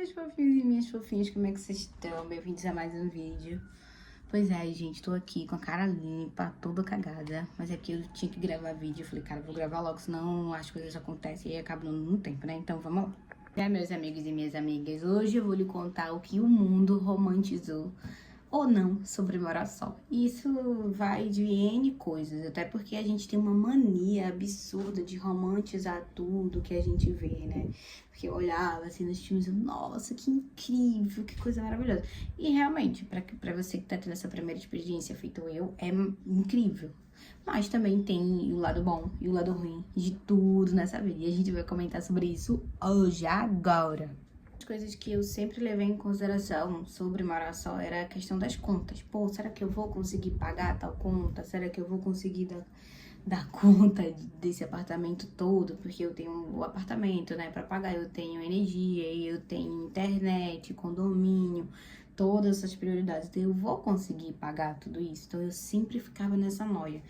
meus fofinhos e minhas fofinhas, como é que vocês estão? Bem-vindos a mais um vídeo. Pois é, gente, tô aqui com a cara limpa, toda cagada. Mas é porque eu tinha que gravar vídeo. Eu falei, cara, vou gravar logo, senão as coisas acontecem e aí acaba no tempo, né? Então, vamos lá. Meus amigos e minhas amigas, hoje eu vou lhe contar o que o mundo romantizou ou não sobre morar só. Isso vai de N coisas, até porque a gente tem uma mania absurda de romantizar tudo que a gente vê, né? Porque eu olhava assim nos filmes, nossa, que incrível, que coisa maravilhosa. E realmente, pra você que tá tendo essa primeira experiência, feito eu, é incrível. Mas também tem o lado bom e o lado ruim de tudo nessa vida. E a gente vai comentar sobre isso hoje, agora. As coisas que eu sempre levei em consideração sobre morar só era a questão das contas. Pô, será que eu vou conseguir pagar tal conta? Será que eu vou conseguir dar conta desse apartamento todo? Porque eu tenho o apartamento, né, pra pagar. Eu tenho energia, eu tenho internet, condomínio, todas essas prioridades. Então, eu vou conseguir pagar tudo isso? Então, eu sempre ficava nessa noia.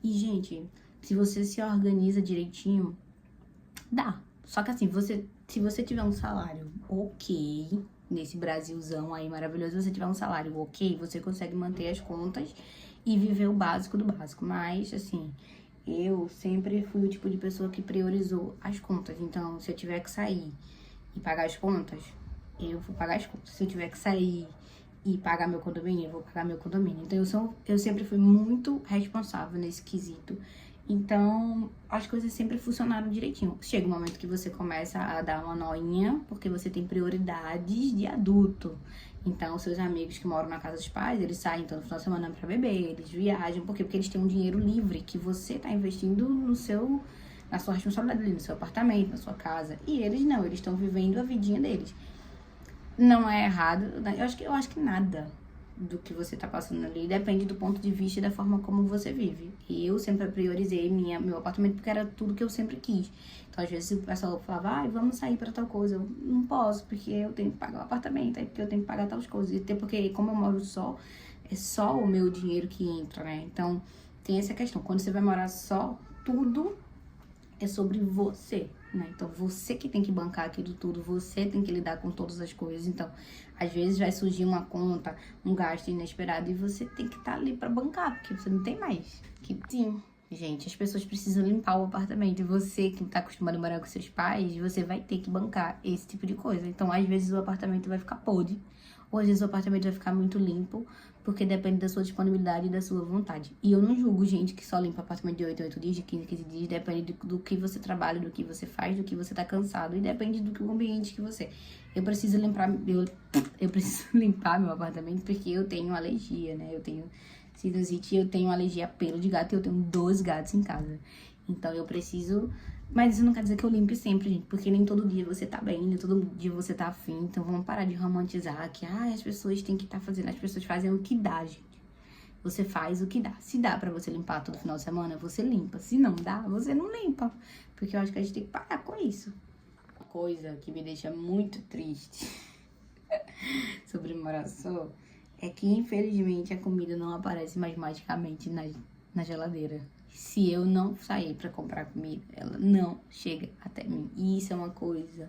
E, gente, se você se organiza direitinho, dá. Só que assim, se você tiver um salário ok, nesse Brasilzão aí maravilhoso, se você tiver um salário ok, você consegue manter as contas e viver o básico do básico. Mas, assim, eu sempre fui o tipo de pessoa que priorizou as contas. Então, se eu tiver que sair e pagar as contas, eu vou pagar as contas. Se eu tiver que sair e pagar meu condomínio, eu vou pagar meu condomínio. Então, eu sempre fui muito responsável nesse quesito. Então, as coisas sempre funcionaram direitinho. Chega um momento que você começa a dar uma noinha, porque você tem prioridades de adulto. Então, seus amigos que moram na casa dos pais, eles saem todo final de semana pra beber, eles viajam. Por quê? Porque eles têm um dinheiro livre que você tá investindo na sua responsabilidade ali, no seu apartamento, na sua casa. E eles não, eles estão vivendo a vidinha deles. Não é errado, eu acho que nada do que você tá passando ali depende do ponto de vista e da forma como você vive. E eu sempre priorizei meu apartamento porque era tudo que eu sempre quis. Então, às vezes, o pessoal falava, vamos sair pra tal coisa. Eu não posso, porque eu tenho que pagar o apartamento, aí porque eu tenho que pagar tal coisas. E até porque, como eu moro só, é só o meu dinheiro que entra, né? Então, tem essa questão. Quando você vai morar só, tudo é sobre você, né? Então, você que tem que bancar aquilo tudo, você tem que lidar com todas as coisas. Então, às vezes vai surgir uma conta, um gasto inesperado e você tem que estar ali pra bancar, porque você não tem mais. Que sim, gente, as pessoas precisam limpar o apartamento e você que tá acostumado a morar com seus pais, você vai ter que bancar esse tipo de coisa. Então, às vezes o apartamento vai ficar podre, ou às vezes o apartamento vai ficar muito limpo, porque depende da sua disponibilidade e da sua vontade. E eu não julgo gente que só limpa apartamento de 8 em 8 dias, de 15 em 15 dias, depende do que você trabalha, do que você faz, do que você tá cansado, e depende do ambiente que você... Eu preciso limpar meu apartamento porque eu tenho alergia, né? Eu tenho sinusite, eu tenho alergia a pelo de gato e eu tenho 2 gatos em casa. Então eu preciso... Mas isso não quer dizer que eu limpe sempre, gente, porque nem todo dia você tá bem, nem todo dia você tá afim. Então vamos parar de romantizar que as pessoas têm que estar fazendo, as pessoas fazem o que dá, gente. Você faz o que dá. Se dá pra você limpar todo final de semana, você limpa. Se não dá, você não limpa. Porque eu acho que a gente tem que parar com isso. Uma coisa que me deixa muito triste sobre morar só é que, infelizmente, a comida não aparece mais magicamente na geladeira. Se eu não sair pra comprar comida, ela não chega até mim. E isso é uma coisa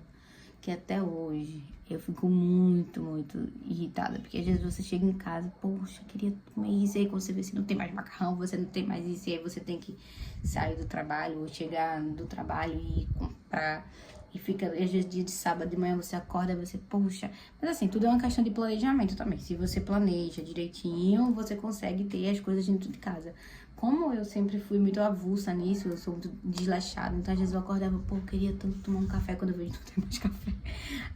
que até hoje eu fico muito, muito irritada. Porque às vezes você chega em casa, poxa, eu queria comer isso. E aí quando você vê se não tem mais macarrão, você não tem mais isso. E aí você tem que sair do trabalho ou chegar do trabalho e comprar. E fica, às vezes, dia de sábado de manhã você acorda e você, poxa. Mas assim, tudo é uma questão de planejamento também. Se você planeja direitinho, você consegue ter as coisas dentro de casa. Como eu sempre fui muito avulsa nisso, eu sou muito desleixada, então às vezes eu acordava, pô, eu queria tanto tomar um café quando eu vejo que não tem mais café.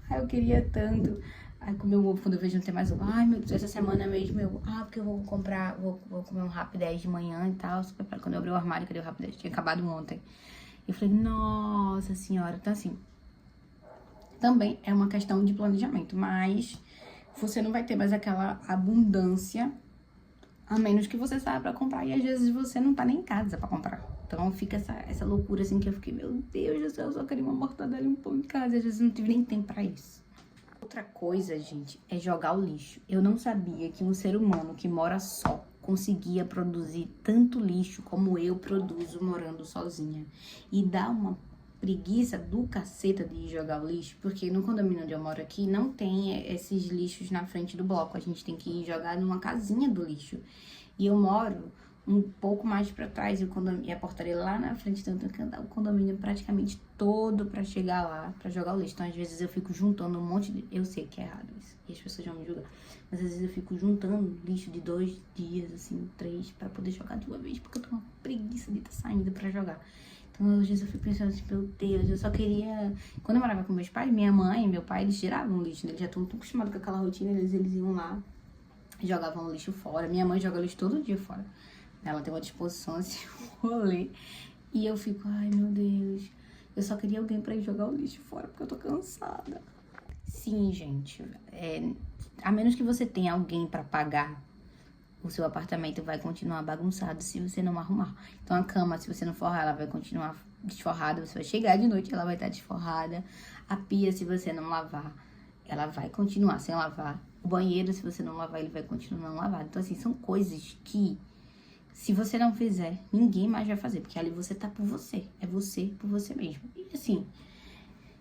Ai, eu queria tanto. Aí comer um ovo quando eu vejo que não tem mais ovo. Ai, meu Deus, essa semana mesmo porque eu vou comprar, vou comer um Rapidez de manhã e tal. Quando eu abri o armário, cadê o Rapidez? Tinha acabado ontem. Eu falei, nossa senhora, então assim, também é uma questão de planejamento, mas você não vai ter mais aquela abundância a menos que você saia pra comprar. E às vezes você não tá nem em casa pra comprar. Então fica essa loucura assim que eu fiquei, meu Deus do céu, eu só queria uma mortadela e um pão em casa. E às vezes eu não tive nem tempo pra isso. Outra coisa, gente, é jogar o lixo. Eu não sabia que um ser humano que mora só conseguia produzir tanto lixo como eu produzo morando sozinha. E dá uma preguiça do caceta de ir jogar o lixo, porque no condomínio onde eu moro aqui não tem esses lixos na frente do bloco. A gente tem que ir jogar numa casinha do lixo. E eu moro um pouco mais pra trás, e a portaria lá na frente, então eu tenho que andar o condomínio praticamente todo pra chegar lá, pra jogar o lixo. Então, às vezes, eu fico juntando um monte de... Eu sei que é errado isso, e as pessoas vão me julgar. Mas, às vezes, eu fico juntando lixo de 2 dias, assim, 3, pra poder jogar de uma vez, porque eu tô com uma preguiça de estar saindo pra jogar. Então, às vezes, eu fico pensando assim, meu Deus, eu só queria... Quando eu morava com meus pais, minha mãe e meu pai, eles tiravam lixo, né? Eles já estão tão acostumados com aquela rotina, eles iam lá, jogavam o lixo fora. Minha mãe joga lixo todo dia fora. Ela tem uma disposição assim, um rolê. E eu fico, ai meu Deus, eu só queria alguém pra ir jogar o lixo fora, porque eu tô cansada. Sim, gente, a menos que você tenha alguém pra pagar, o seu apartamento vai continuar bagunçado se você não arrumar. Então a cama, se você não forrar, ela vai continuar desforrada. Você vai chegar de noite, ela vai estar desforrada. A pia, se você não lavar, ela vai continuar sem lavar. O banheiro, se você não lavar, ele vai continuar não lavado. Então assim, são coisas que... se você não fizer, ninguém mais vai fazer, porque ali você tá por você. É você por você mesmo. E assim,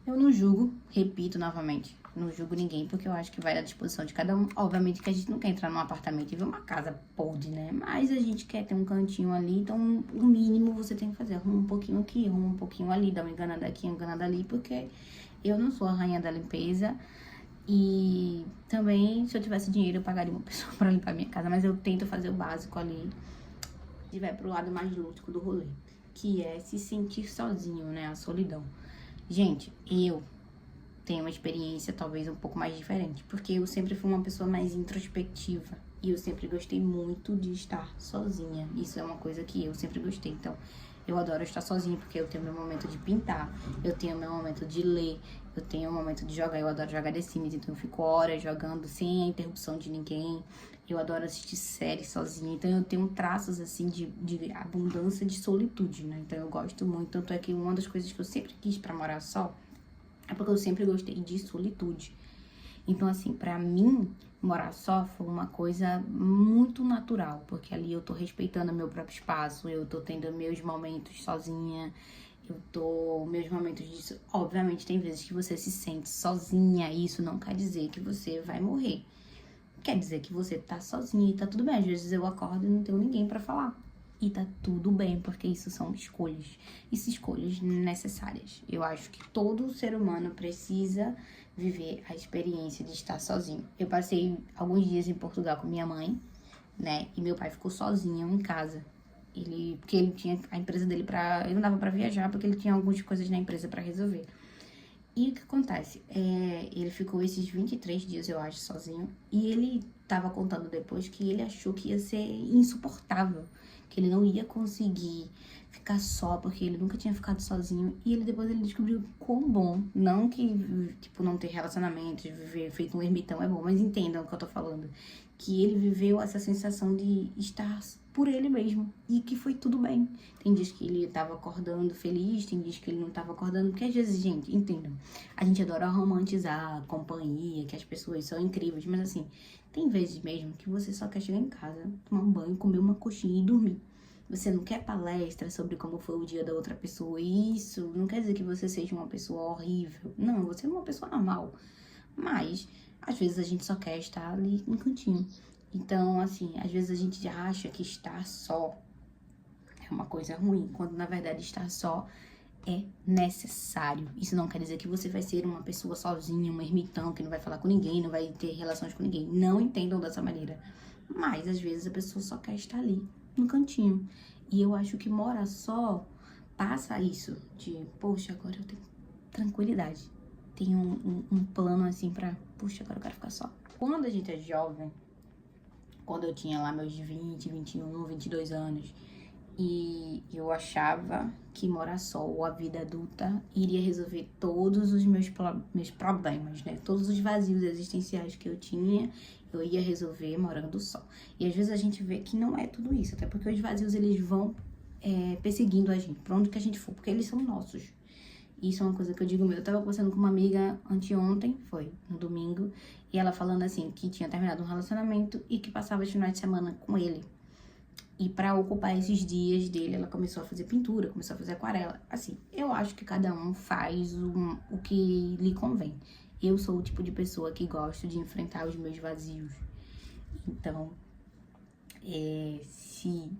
eu não julgo, repito novamente, não julgo ninguém, porque eu acho que vai à disposição de cada um. Obviamente que a gente não quer entrar num apartamento e ver uma casa podre, né? Mas a gente quer ter um cantinho ali, então o mínimo você tem que fazer. Arruma um pouquinho aqui, arruma um pouquinho ali, dá uma enganada aqui, uma enganada ali, porque eu não sou a rainha da limpeza. E também, se eu tivesse dinheiro, eu pagaria uma pessoa pra limpar a minha casa, mas eu tento fazer o básico ali. E vai pro lado mais lúdico do rolê, que é se sentir sozinho, né? A solidão. Gente, eu tenho uma experiência talvez um pouco mais diferente, porque eu sempre fui uma pessoa mais introspectiva e eu sempre gostei muito de estar sozinha. Isso é uma coisa que eu sempre gostei. Então, eu adoro estar sozinha porque eu tenho meu momento de pintar, eu tenho meu momento de ler, eu tenho o momento de jogar. Eu adoro jogar The Sims, então eu fico horas jogando sem a interrupção de ninguém. Eu adoro assistir séries sozinha, então eu tenho traços, assim, de abundância de solitude, né? Então eu gosto muito, tanto é que uma das coisas que eu sempre quis pra morar só é porque eu sempre gostei de solitude. Então, assim, pra mim, morar só foi uma coisa muito natural, porque ali eu tô respeitando o meu próprio espaço, eu tô tendo meus momentos sozinha, meus momentos disso. Obviamente, tem vezes que você se sente sozinha, e isso não quer dizer que você vai morrer. Quer dizer que você tá sozinha e tá tudo bem. Às vezes eu acordo e não tenho ninguém pra falar. E tá tudo bem, porque isso são escolhas. Isso escolhas necessárias. Eu acho que todo ser humano precisa viver a experiência de estar sozinho. Eu passei alguns dias em Portugal com minha mãe, né? E meu pai ficou sozinho em casa. Porque ele tinha a empresa dele ele não dava pra viajar, porque ele tinha algumas coisas na empresa pra resolver. E o que acontece? Ele ficou esses 23 dias, eu acho, sozinho. E ele tava contando depois que ele achou que ia ser insuportável. Que ele não ia conseguir ficar só, porque ele nunca tinha ficado sozinho. E depois ele descobriu quão bom. Não que, tipo, não ter relacionamentos, viver feito um ermitão é bom. Mas entendam o que eu tô falando. Que ele viveu essa sensação de estar por ele mesmo. E que foi tudo bem. Tem dias que ele tava acordando feliz, tem dias que ele não tava acordando. Porque às vezes, gente, entendam. A gente adora romantizar a companhia, que as pessoas são incríveis. Mas assim, tem vezes mesmo que você só quer chegar em casa, tomar um banho, comer uma coxinha e dormir. Você não quer palestra sobre como foi o dia da outra pessoa. Isso não quer dizer que você seja uma pessoa horrível. Não, você é uma pessoa normal. Mas, às vezes, a gente só quer estar ali no cantinho. Então, assim, às vezes a gente acha que estar só é uma coisa ruim, quando na verdade estar só é necessário. Isso não quer dizer que você vai ser uma pessoa sozinha, um ermitão, que não vai falar com ninguém, não vai ter relações com ninguém. Não entendam dessa maneira. Mas, às vezes, a pessoa só quer estar ali, no cantinho. E eu acho que morar só passa isso de, poxa, agora eu tenho tranquilidade. Tenho um plano, assim, pra, poxa, agora eu quero ficar só. Quando a gente é jovem, quando eu tinha lá meus 20, 21, 22 anos, e eu achava que morar só ou a vida adulta iria resolver todos os meus problemas, né? Todos os vazios existenciais que eu tinha, eu ia resolver morando só. E às vezes a gente vê que não é tudo isso, até porque os vazios eles vão perseguindo a gente, pra onde que a gente for, porque eles são nossos. Isso é uma coisa que eu digo meu. Eu tava conversando com uma amiga anteontem, foi no domingo, e ela falando assim, que tinha terminado um relacionamento e que passava os finais de semana com ele. E pra ocupar esses dias dele, ela começou a fazer pintura, começou a fazer aquarela. Assim, eu acho que cada um faz o que lhe convém. Eu sou o tipo de pessoa que gosto de enfrentar os meus vazios. Então, se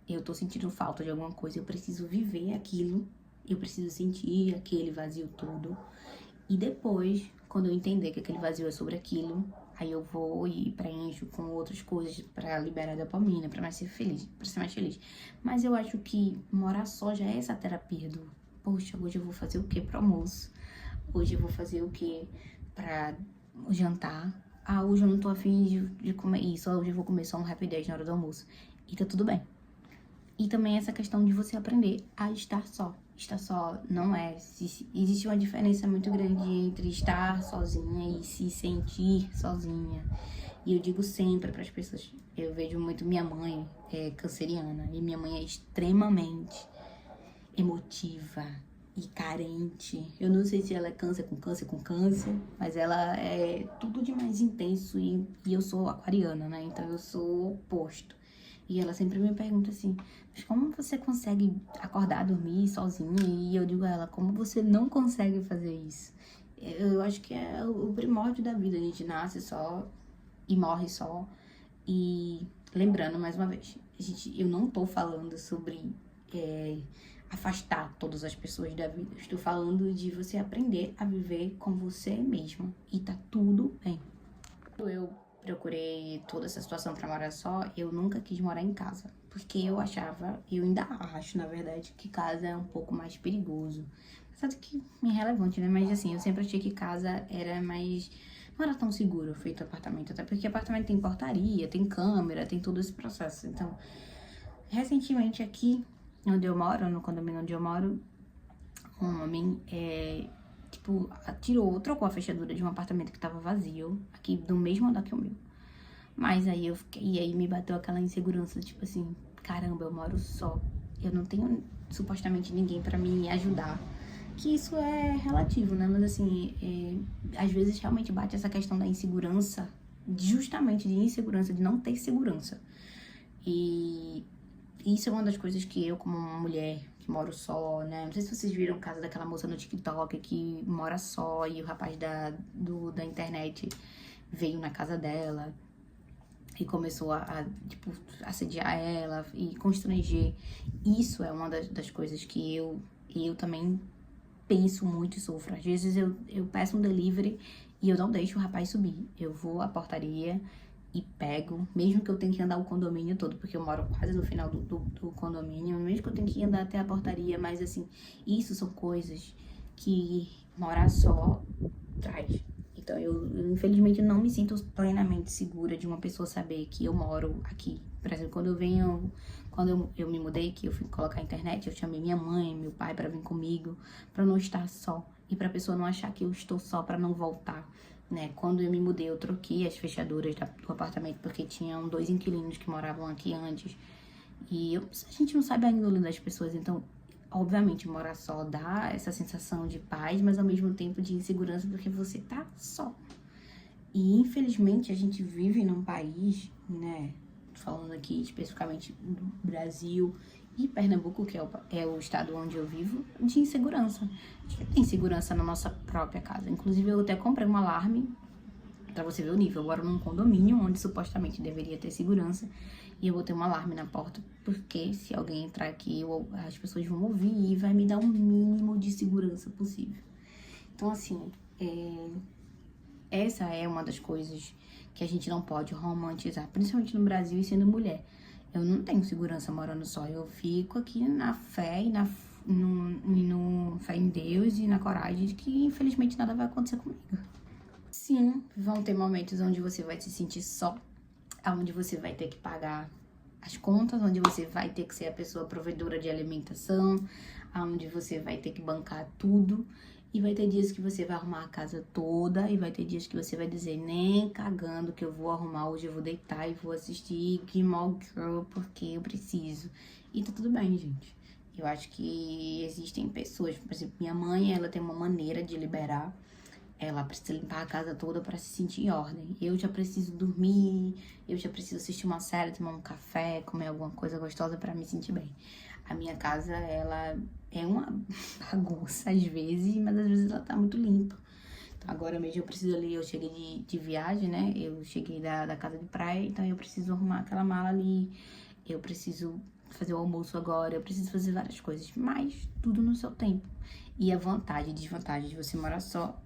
eu tô sentindo falta de alguma coisa, eu preciso viver aquilo. Eu preciso sentir aquele vazio todo. E depois, quando eu entender que aquele vazio é sobre aquilo, aí eu vou e preencho com outras coisas pra liberar dopamina, pra ser feliz, pra ser mais feliz. Mas eu acho que morar só já é essa terapia do, poxa, hoje eu vou fazer o que pro almoço? Hoje eu vou fazer o que pra o jantar? Ah, hoje eu não tô afim de comer isso, hoje eu vou comer só um rapidez na hora do almoço. E tá tudo bem. E também essa questão de você aprender a estar só. Estar só não é... Existe uma diferença muito grande entre estar sozinha e se sentir sozinha. E eu digo sempre para as pessoas, eu vejo muito minha mãe é canceriana, e minha mãe é extremamente emotiva e carente. Eu não sei se ela é câncer com câncer com câncer, mas ela é tudo de mais intenso e eu sou aquariana, né? Então eu sou o oposto. E ela sempre me pergunta assim, mas como você consegue acordar, dormir sozinha? E eu digo a ela, como você não consegue fazer isso? Eu acho que é o primórdio da vida, a gente nasce só e morre só. E lembrando, mais uma vez, eu não tô falando sobre afastar todas as pessoas da vida. Eu estou falando de você aprender a viver com você mesma. E tá tudo bem. Eu procurei toda essa situação pra morar só, eu nunca quis morar em casa. Porque eu achava, eu ainda acho, na verdade, que casa é um pouco mais perigoso. Apesar de que é irrelevante, né? Mas assim, eu sempre achei que casa era mais... Não era tão seguro feito apartamento. Até porque apartamento tem portaria, tem câmera, tem todo esse processo. Então, recentemente aqui, onde eu moro, no condomínio onde eu moro, um homem trocou a fechadura de um apartamento que tava vazio, aqui do mesmo andar que o meu. Mas aí eu fiquei, e aí me bateu aquela insegurança, tipo assim, caramba, eu moro só. Eu não tenho supostamente ninguém pra me ajudar. Que isso é relativo, né? Mas assim, às vezes realmente bate essa questão da insegurança, justamente de insegurança, de não ter segurança. E isso é uma das coisas que eu, como uma mulher que moro só, né? Não sei se vocês viram o caso daquela moça no TikTok que mora só e o rapaz da internet veio na casa dela e começou tipo, assediar ela e constranger. Isso é uma das coisas que eu também penso muito e sofro. Às vezes eu peço um delivery e eu não deixo o rapaz subir. Eu vou à portaria e pego, mesmo que eu tenha que andar o condomínio todo, porque eu moro quase no final do condomínio, mesmo que eu tenha que andar até a portaria, mas assim, isso são coisas que morar só traz. Então eu infelizmente não me sinto plenamente segura de uma pessoa saber que eu moro aqui. Por exemplo, quando eu me mudei, que eu fui colocar a internet, eu chamei minha mãe, meu pai pra vir comigo, pra não estar só. E pra pessoa não achar que eu estou só pra não voltar, né? Quando eu me mudei, eu troquei as fechaduras do apartamento, porque tinham 2 inquilinos que moravam aqui antes. E a gente não sabe a índole das pessoas, então, obviamente, morar só dá essa sensação de paz, mas ao mesmo tempo de insegurança, porque você tá só. E, infelizmente, a gente vive num país, né? Falando aqui especificamente do Brasil e Pernambuco, que é o estado onde eu vivo, de insegurança. A gente tem insegurança na nossa própria casa. Inclusive, eu até comprei um alarme, pra você ver o nível. Eu moro num condomínio onde supostamente deveria ter segurança. E eu vou ter um alarme na porta, porque se alguém entrar aqui, as pessoas vão ouvir e vai me dar um mínimo de segurança possível. Então, assim, essa é uma das coisas que a gente não pode romantizar, principalmente no Brasil e sendo mulher. Eu não tenho segurança morando só, eu fico aqui na fé e no fé em Deus e na coragem de que infelizmente nada vai acontecer comigo. Sim, vão ter momentos onde você vai se sentir só, onde você vai ter que pagar as contas, onde você vai ter que ser a pessoa provedora de alimentação, onde você vai ter que bancar tudo. E vai ter dias que você vai arrumar a casa toda, e vai ter dias que você vai dizer, nem cagando que eu vou arrumar, hoje eu vou deitar e vou assistir Gilmore Girl porque eu preciso. E tá tudo bem, gente. Eu acho que existem pessoas, por exemplo, minha mãe, ela tem uma maneira de liberar ela precisa limpar a casa toda pra se sentir em ordem. Eu já preciso dormir, eu já preciso assistir uma série, tomar um café, comer alguma coisa gostosa pra me sentir bem. A minha casa, ela é uma bagunça às vezes, mas às vezes ela tá muito limpa. Então, agora mesmo eu preciso ali, eu cheguei de viagem, né? Eu cheguei da casa de praia, então eu preciso arrumar aquela mala ali. Eu preciso fazer o almoço agora, eu preciso fazer várias coisas, mas tudo no seu tempo. E a vantagem e desvantagem de você morar só,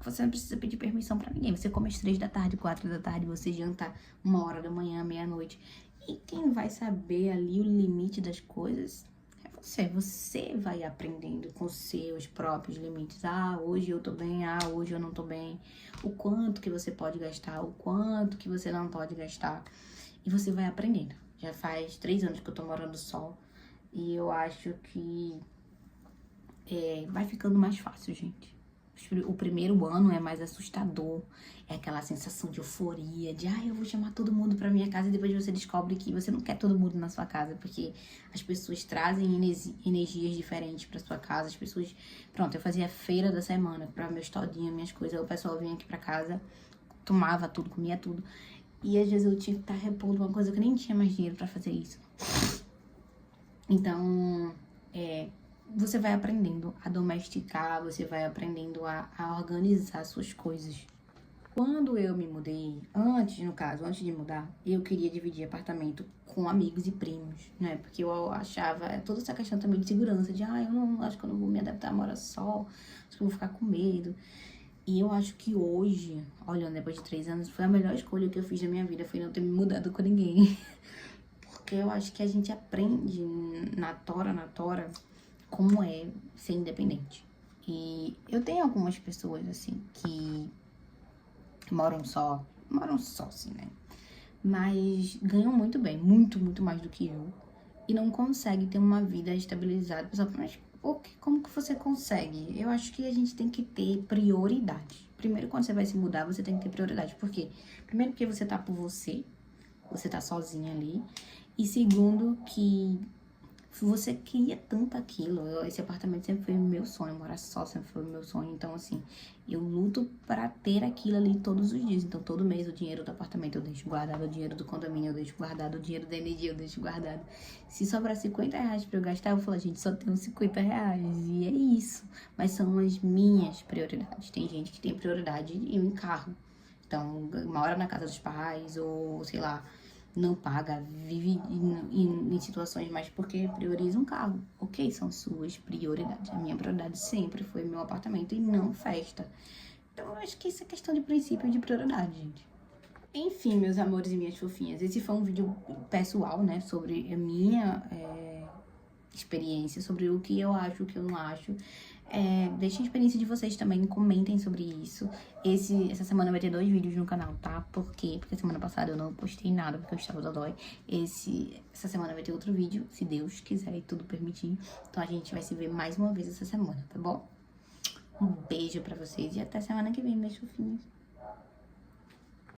você não precisa pedir permissão pra ninguém. Você come às 3 da tarde, 4 da tarde, você janta 1 hora da manhã, meia-noite. E quem vai saber ali o limite das coisas é você. Você vai aprendendo com seus próprios limites. Ah, hoje eu tô bem, ah, hoje eu não tô bem. O quanto que você pode gastar, o quanto que você não pode gastar. E você vai aprendendo. Já faz 3 anos que eu tô morando só. E eu acho que vai ficando mais fácil, gente. O primeiro ano é mais assustador. É aquela sensação de euforia, de eu vou chamar todo mundo pra minha casa. E depois você descobre que você não quer todo mundo na sua casa, porque as pessoas trazem energias diferentes pra sua casa. As pessoas... Pronto, eu fazia feira da semana pra meus todinhos, minhas coisas. O pessoal vinha aqui pra casa, tomava tudo, comia tudo. E às vezes eu tinha que estar repondo uma coisa que eu nem tinha mais dinheiro pra fazer isso. Então, você vai aprendendo a domesticar, você vai aprendendo a organizar suas coisas. Quando eu me mudei, antes de mudar, eu queria dividir apartamento com amigos e primos, né? Porque eu achava toda essa questão também de segurança, de eu não acho que eu não vou me adaptar a morar só, acho que eu vou ficar com medo. E eu acho que hoje, olhando depois de 3 anos, foi a melhor escolha que eu fiz na minha vida, foi não ter me mudado com ninguém. Porque eu acho que a gente aprende na tora, como é ser independente. E eu tenho algumas pessoas, assim, que moram só, assim, né? Mas ganham muito bem, muito, muito mais do que eu. E não conseguem ter uma vida estabilizada. Pessoal, mas como que você consegue? Eu acho que a gente tem que ter prioridade. Primeiro, quando você vai se mudar, você tem que ter prioridade. Por quê? Primeiro, porque você tá por você tá sozinha ali. E segundo, que você queria tanto aquilo. Esse apartamento sempre foi meu sonho, morar só sempre foi meu sonho. Então, assim, eu luto pra ter aquilo ali todos os dias. Então, todo mês o dinheiro do apartamento eu deixo guardado, o dinheiro do condomínio eu deixo guardado, o dinheiro da energia eu deixo guardado. Se sobrar 50 reais pra eu gastar, eu falo, gente, só tenho 50 reais. E é isso. Mas são as minhas prioridades. Tem gente que tem prioridade em carro. Então, mora na casa dos pais, ou sei lá, não paga, vive em situações mais porque prioriza um carro. Ok, são suas prioridades. A minha prioridade sempre foi meu apartamento e não festa. Então, eu acho que isso é questão de princípio e de prioridade, gente. Enfim, meus amores e minhas fofinhas, esse foi um vídeo pessoal, né, sobre a minha experiência, sobre o que eu acho, o que eu não acho. Deixem a experiência de vocês também, comentem sobre isso. Essa semana vai ter 2 vídeos no canal, tá? Por quê? Porque semana passada eu não postei nada, porque eu estava dodói. Essa semana vai ter outro vídeo, se Deus quiser e tudo permitir. Então a gente vai se ver mais uma vez essa semana, tá bom? Um beijo pra vocês e até semana que vem, meus fofinhos.